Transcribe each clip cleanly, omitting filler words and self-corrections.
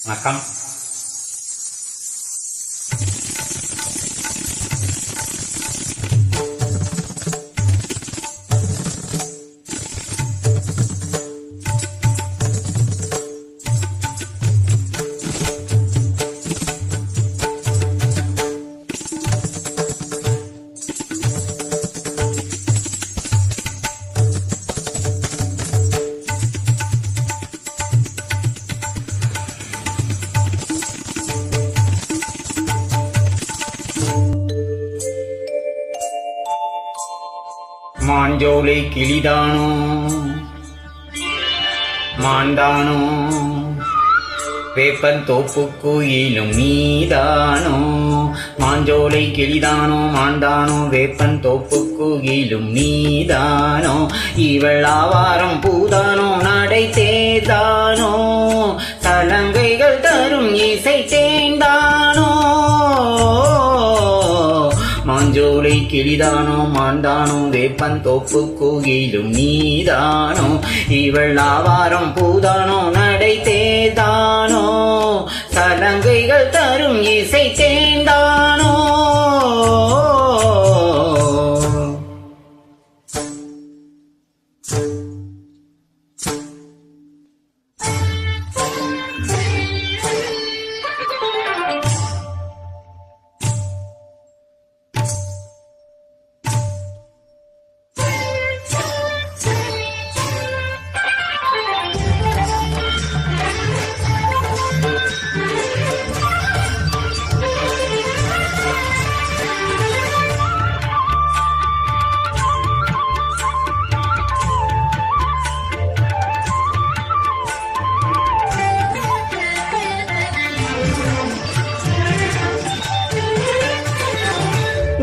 வணக்கம். மாஞ்சோலை கிளிதானோ மாண்டானோ வேப்பன் தோப்பு குயிலும் நீதானோ. மாஞ்சோலை கிளிதானோ மாண்டானோ வேப்பன் தோப்பு குயிலும் நீதானோ. இவள் ஆவாரம் பூதானோ நடை தேதானோ சலங்கைகள் தரும் இசை தேந்தானோ. மாஞ்சோலை கிளிதானோ மாண்டானோ வேப்பன் தோப்பு கோயிலும் நீதானோ. இவள் ஆவாரம் பூதானோ நடை தேதானோ சலங்கைகள் தரும் இசை தேந்தானோ.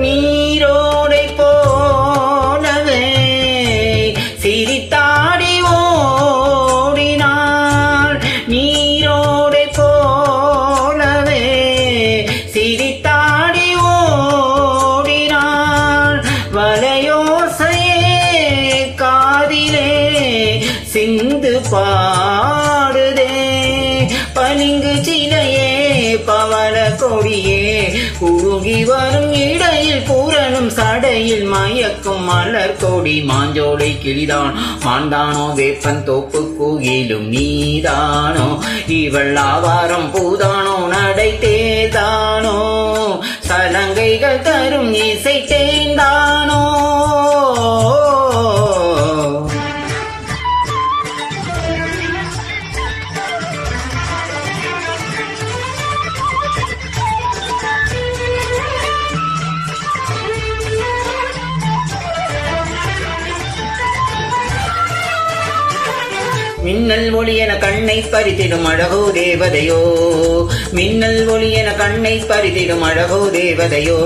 நீரோடை போலவே சிரித்தாடி ஓடினாள். நீரோடை போலவே சிரித்தாடி ஓடினாள். வலையோசையே காதிலே சிந்து பாடுதே. பளிங்கு சிலையே பவள கொடியே குறுகி வரும் இடையில் பூரணும் சடையில் மயக்கும் மலர் கொடி. மாஞ்சோலை கிளிதான் மாண்டானோ வேப்பன் தோப்பு குயிலும் நீதானோ. இவள் ஆவாரம் பூதானோ நடை தேதானோ சலங்கைகள் தரும் இசை தேந்தானோ. மின்னல் ஒளி என கண்ணை பறித்திடும் அழகோ தேவதையோ. மின்னல் ஒளி என கண்ணை பறித்திடும் அழகோ தேவதையோ.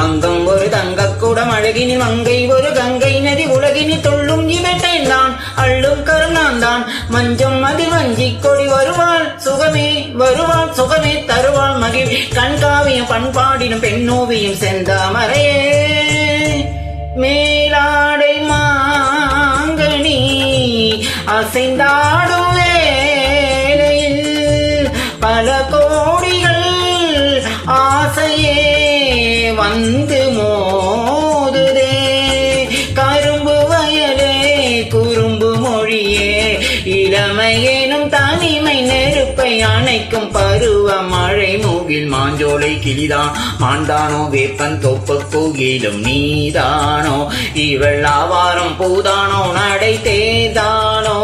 அங்கம் ஒரு தங்கக்கூடம் அழகினி மங்கை ஒரு கங்கை நதி உலகினி தொள்ளும் இவட்டேன் தான் அள்ளும் கருணான் தான். மஞ்சம் மதி வஞ்சி கொடி வருவாள் சுகமே வருவாள் சுகமே தருவாள் மகிழ். கண்காவியும் பண்பாடினும் பெண்ணோவியும் செந்தாமரையே. மேலாடை மாங்கனி அசைந்தாடும் வேளையில் பல கோடிகள் ஆசையே வந்து மோதுதே. கரும்பு வயலே குறும்பு மொழியே இளமையேனும் தனிமை நெருப்பை அணைக்கும் பருவ மழை மூகில். மாஞ்சோலை கிளிதான் மாண்டானோ வேப்பன் தோப்பு கோயிலும் நீதானோ. இவள் ஆவாரம் பூதானோ நடை தேதானோ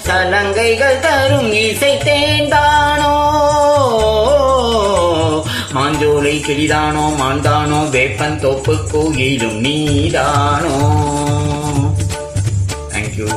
சலங்கைகள் தரும் இசை தேந்தானோ. மாஞ்சோலை கிளிதானோ மாண்டானோ வேப்பன் தோப்பு கோயிலும் நீதானோ. தேங்க்யூ.